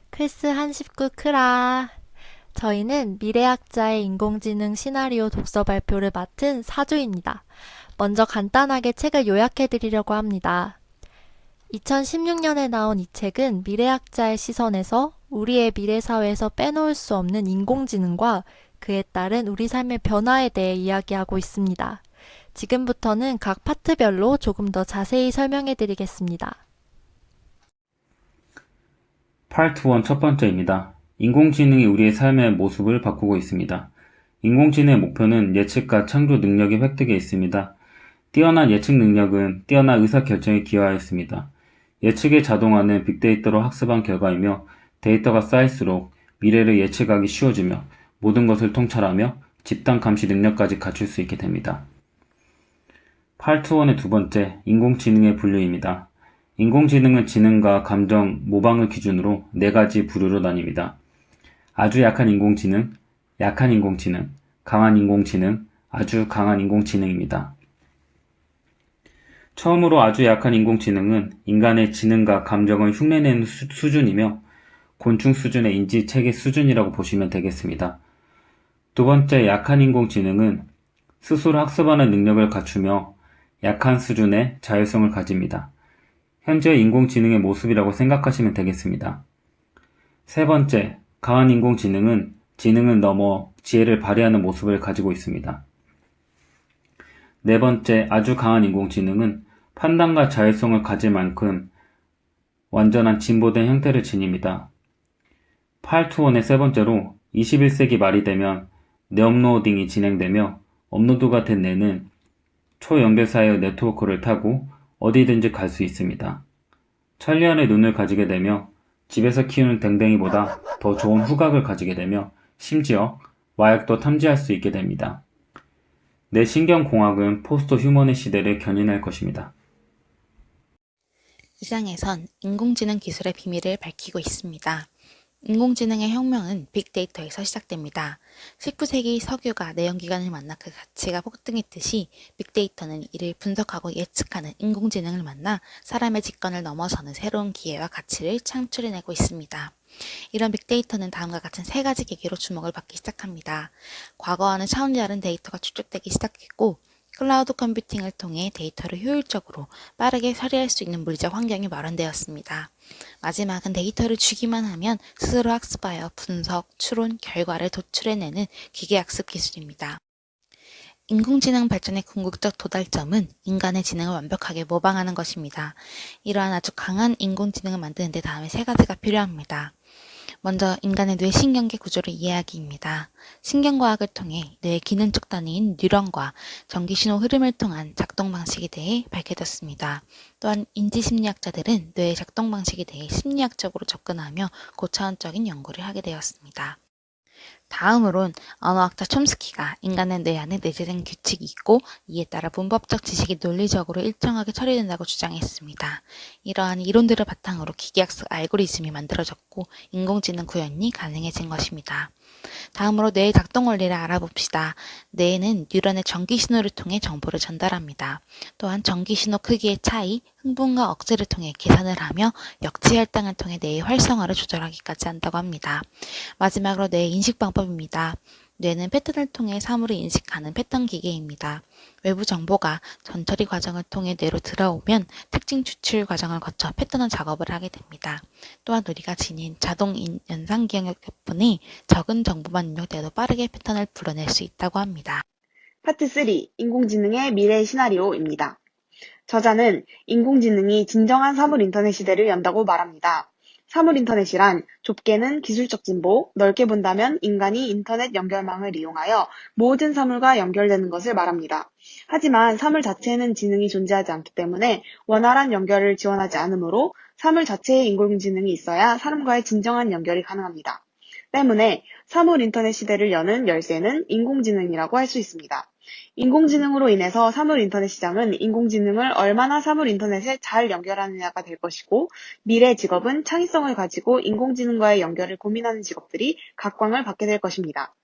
클스 한 식구 크라. 저희는 미래학자의 인공지능 시나리오 독서 발표를 맡은 사조입니다. 먼저 간단하게 책을 요약해 드리려고 합니다. 2016년에 나온 이 책은 미래학자의 시선에서 우리의 미래 사회에서 빼놓을 수 없는 인공지능과 그에 따른 우리 삶의 변화에 대해 이야기하고 있습니다. 지금부터는 각 파트별로 조금 더 자세히 설명해 드리겠습니다. 파트 1 첫 번째입니다. 인공지능이 우리의 삶의 모습을 바꾸고 있습니다. 인공지능의 목표는 예측과 창조 능력의 획득에 있습니다. 뛰어난 예측 능력은 뛰어난 의사결정에 기여하였습니다. 예측에 자동화는 빅데이터로 학습한 결과이며 데이터가 쌓일수록 미래를 예측하기 쉬워지며 모든 것을 통찰하며 집단 감시 능력까지 갖출 수 있게 됩니다. 파트 1의 두 번째, 인공지능의 분류입니다. 인공지능은 지능과 감정, 모방을 기준으로 네 가지 부류로 나뉩니다. 아주 약한 인공지능, 약한 인공지능, 강한 인공지능, 아주 강한 인공지능입니다. 처음으로 아주 약한 인공지능은 인간의 지능과 감정을 흉내내는 수준이며 곤충 수준의 인지 체계 수준이라고 보시면 되겠습니다. 두 번째 약한 인공지능은 스스로 학습하는 능력을 갖추며 약한 수준의 자율성을 가집니다. 현재의 인공지능의 모습이라고 생각하시면 되겠습니다. 세 번째, 강한 인공지능은 지능을 넘어 지혜를 발휘하는 모습을 가지고 있습니다. 네 번째, 아주 강한 인공지능은 판단과 자율성을 가질 만큼 완전한 진보된 형태를 지닙니다. 파트 1의 세 번째로 21세기 말이 되면 뇌업로딩이 진행되며 업로드가 된 뇌는 초연결 사이의 네트워크를 타고 어디든지 갈 수 있습니다. 천리안의 눈을 가지게 되며 집에서 키우는 댕댕이보다 더 좋은 후각을 가지게 되며 심지어 마약도 탐지할 수 있게 됩니다. 뇌신경공학은 포스트 휴먼의 시대를 견인할 것입니다. 이 장에선 인공지능 기술의 비밀을 밝히고 있습니다. 인공지능의 혁명은 빅데이터에서 시작됩니다. 19세기 석유가 내연기관을 만나 그 가치가 폭등했듯이 빅데이터는 이를 분석하고 예측하는 인공지능을 만나 사람의 직관을 넘어서는 새로운 기회와 가치를 창출해내고 있습니다. 이런 빅데이터는 다음과 같은 세 가지 계기로 주목을 받기 시작합니다. 과거와는 차원이 다른 데이터가 축적되기 시작했고 클라우드 컴퓨팅을 통해 데이터를 효율적으로 빠르게 처리할 수 있는 물리적 환경이 마련되었습니다. 마지막은 데이터를 주기만 하면 스스로 학습하여 분석, 추론, 결과를 도출해내는 기계학습 기술입니다. 인공지능 발전의 궁극적 도달점은 인간의 지능을 완벽하게 모방하는 것입니다. 이러한 아주 강한 인공지능을 만드는 데 다음에 세 가지가 필요합니다. 먼저 인간의 뇌신경계 구조를 이해하기입니다. 신경과학을 통해 뇌의 기능적 단위인 뉴런과 전기신호 흐름을 통한 작동 방식에 대해 밝혀졌습니다. 또한 인지심리학자들은 뇌의 작동 방식에 대해 심리학적으로 접근하며 고차원적인 연구를 하게 되었습니다. 다음으론 언어학자 촘스키가 인간의 뇌 안에 내재된 규칙이 있고 이에 따라 문법적 지식이 논리적으로 일정하게 처리된다고 주장했습니다. 이러한 이론들을 바탕으로 기계학습 알고리즘이 만들어졌고 인공지능 구현이 가능해진 것입니다. 다음으로 뇌의 작동 원리를 알아봅시다. 뇌는 뉴런의 전기신호를 통해 정보를 전달합니다. 또한 전기신호 크기의 차이, 흥분과 억제를 통해 계산을 하며 역지할당을 통해 뇌의 활성화를 조절하기까지 한다고 합니다. 마지막으로 뇌의 인식 방법입니다. 뇌는 패턴을 통해 사물을 인식하는 패턴 기계입니다. 외부 정보가 전처리 과정을 통해 뇌로 들어오면 특징 추출 과정을 거쳐 패턴을 작업을 하게 됩니다. 또한 우리가 지닌 자동 연상 기억력 덕분에 적은 정보만 입력돼도 빠르게 패턴을 불러낼 수 있다고 합니다. 파트 3. 인공지능의 미래 시나리오입니다. 저자는 인공지능이 진정한 사물 인터넷 시대를 연다고 말합니다. 사물 인터넷이란 좁게는 기술적 진보, 넓게 본다면 인간이 인터넷 연결망을 이용하여 모든 사물과 연결되는 것을 말합니다. 하지만 사물 자체에는 지능이 존재하지 않기 때문에 원활한 연결을 지원하지 않으므로 사물 자체에 인공지능이 있어야 사람과의 진정한 연결이 가능합니다. 때문에 사물 인터넷 시대를 여는 열쇠는 인공지능이라고 할 수 있습니다. 인공지능으로 인해서 사물 인터넷 시장은 인공지능을 얼마나 사물 인터넷에 잘 연결하느냐가 될 것이고, 미래 직업은 창의성을 가지고 인공지능과의 연결을 고민하는 직업들이 각광을 받게 될 것입니다.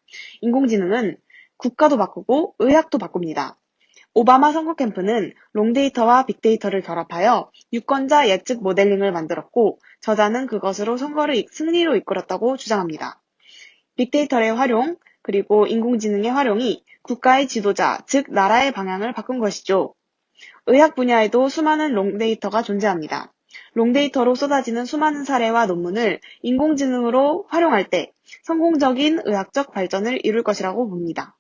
인공지능은 국가도 바꾸고 의학도 바꿉니다. 오바마 선거 캠프는 롱데이터와 빅데이터를 결합하여 유권자 예측 모델링을 만들었고 저자는 그것으로 선거를 승리로 이끌었다고 주장합니다. 빅데이터의 활용, 그리고 인공지능의 활용이 국가의 지도자, 즉 나라의 방향을 바꾼 것이죠. 의학 분야에도 수많은 롱데이터가 존재합니다. 롱데이터로 쏟아지는 수많은 사례와 논문을 인공지능으로 활용할 때 성공적인 의학적 발전을 이룰 것이라고 봅니다.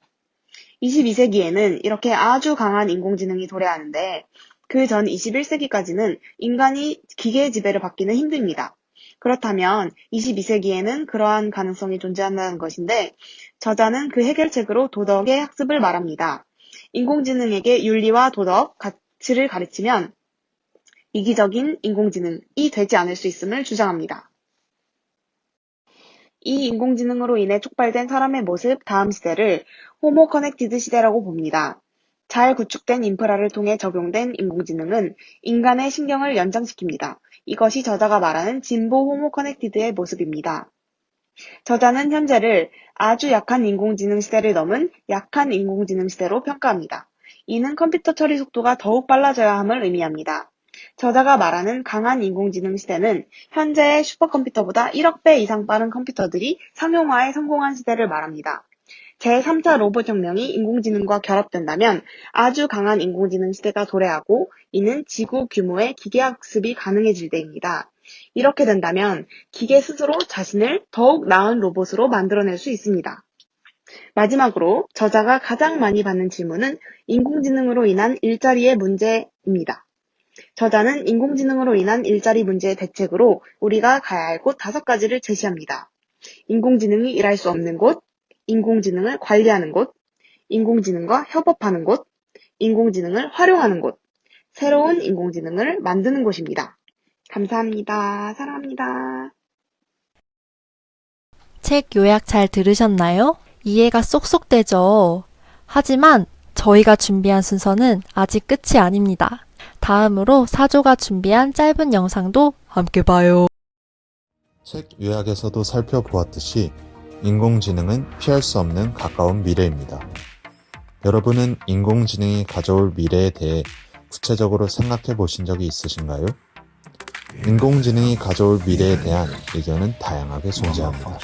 22세기에는 이렇게 아주 강한 인공지능이 도래하는데 그 전 21세기까지는 인간이 기계의 지배를 받기는 힘듭니다. 그렇다면 22세기에는 그러한 가능성이 존재한다는 것인데 저자는 그 해결책으로 도덕의 학습을 말합니다. 인공지능에게 윤리와 도덕, 가치를 가르치면 이기적인 인공지능이 되지 않을 수 있음을 주장합니다. 이 인공지능으로 인해 촉발된 사람의 모습 다음 시대를 호모 커넥티드 시대라고 봅니다. 잘 구축된 인프라를 통해 적용된 인공지능은 인간의 신경을 연장시킵니다. 이것이 저자가 말하는 진보 호모 커넥티드의 모습입니다. 저자는 현재를 아주 약한 인공지능 시대를 넘은 약한 인공지능 시대로 평가합니다. 이는 컴퓨터 처리 속도가 더욱 빨라져야 함을 의미합니다. 저자가 말하는 강한 인공지능 시대는 현재의 슈퍼컴퓨터보다 1억 배 이상 빠른 컴퓨터들이 상용화에 성공한 시대를 말합니다. 제3차 로봇 혁명이 인공지능과 결합된다면 아주 강한 인공지능 시대가 도래하고 이는 지구 규모의 기계학습이 가능해질 때입니다. 이렇게 된다면 기계 스스로 자신을 더욱 나은 로봇으로 만들어낼 수 있습니다. 마지막으로 저자가 가장 많이 받는 질문은 인공지능으로 인한 일자리의 문제입니다. 저자는 인공지능으로 인한 일자리 문제의 대책으로 우리가 가야 할 곳 5가지를 제시합니다. 인공지능이 일할 수 없는 곳, 인공지능을 관리하는 곳, 인공지능과 협업하는 곳, 인공지능을 활용하는 곳, 새로운 인공지능을 만드는 곳입니다. 감사합니다. 사랑합니다. 책 요약 잘 들으셨나요? 이해가 쏙쏙 되죠? 하지만 저희가 준비한 순서는 아직 끝이 아닙니다. 다음으로 사조가 준비한 짧은 영상도 함께 봐요. 책 요약에서도 살펴보았듯이 인공지능은 피할 수 없는 가까운 미래입니다. 여러분은 인공지능이 가져올 미래에 대해 구체적으로 생각해 보신 적이 있으신가요? 인공지능이 가져올 미래에 대한 의견은 다양하게 존재합니다.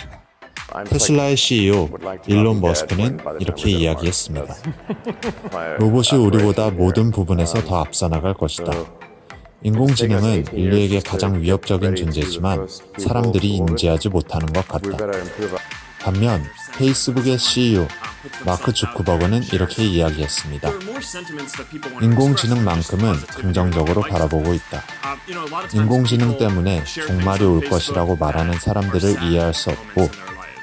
테슬라의 CEO 일론 머스크는 이렇게 이야기했습니다. 로봇이 우리보다 모든 부분에서 더 앞서 나갈 것이다. 인공지능은 인류에게 가장 위협적인 존재지만 사람들이 인지하지 못하는 것 같다. 반면 페이스북의 CEO 마크 주크버그는 이렇게 이야기했습니다. 인공지능만큼은 긍정적으로 바라보고 있다. 인공지능 때문에 종말이 올 것이라고 말하는 사람들을 이해할 수 없고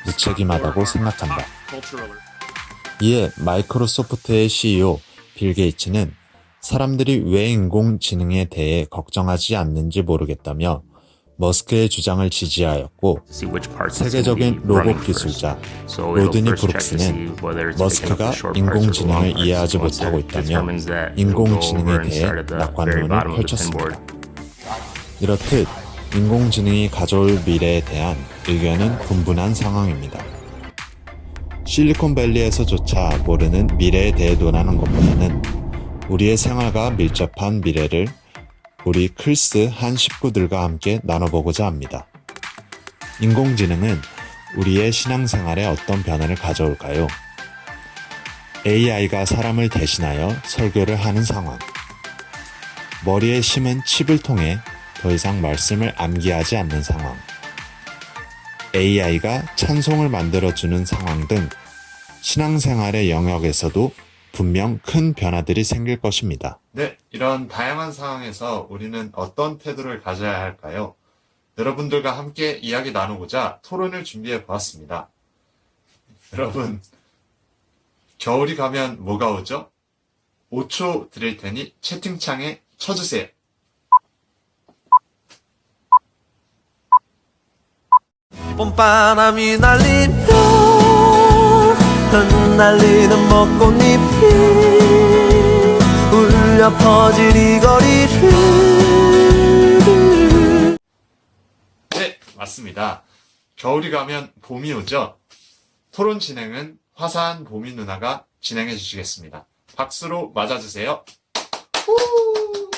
무책임하다고 생각한다. 이에 마이크로소프트의 CEO 빌 게이츠는 사람들이 왜 인공지능에 대해 걱정하지 않는지 모르겠다며 머스크의 주장을 지지하였고 세계적인 로봇 기술자 로드니 브룩스는 머스크가 인공지능을 이해하지 못하고 있다며 인공지능에 대해 낙관론을 펼쳤습니다. 이렇듯 인공지능이 가져올 미래에 대한 의견은 분분한 상황입니다. 실리콘밸리에서조차 모르는 미래에 대해 논하는 것보다는 우리의 생활과 밀접한 미래를 우리 클스 한 식구들과 함께 나눠보고자 합니다. 인공지능은 우리의 신앙생활에 어떤 변화를 가져올까요? AI가 사람을 대신하여 설교를 하는 상황. 머리에 심은 칩을 통해 더 이상 말씀을 암기하지 않는 상황. AI가 찬송을 만들어주는 상황 등 신앙생활의 영역에서도 분명 큰 변화들이 생길 것입니다. 네, 이런 다양한 상황에서 우리는 어떤 태도를 가져야 할까요? 여러분들과 함께 이야기 나누고자 토론을 준비해 보았습니다. 여러분, 겨울이 가면 뭐가 오죠? 5초 드릴 테니 채팅창에 쳐주세요. 봄바람이 날리며 흩날리는 벚꽃잎이 울려 퍼질 이 거리를. 네, 맞습니다. 겨울이 가면 봄이 오죠? 토론 진행은 화사한 봄이 누나가 진행해 주시겠습니다. 박수로 맞아주세요. 우!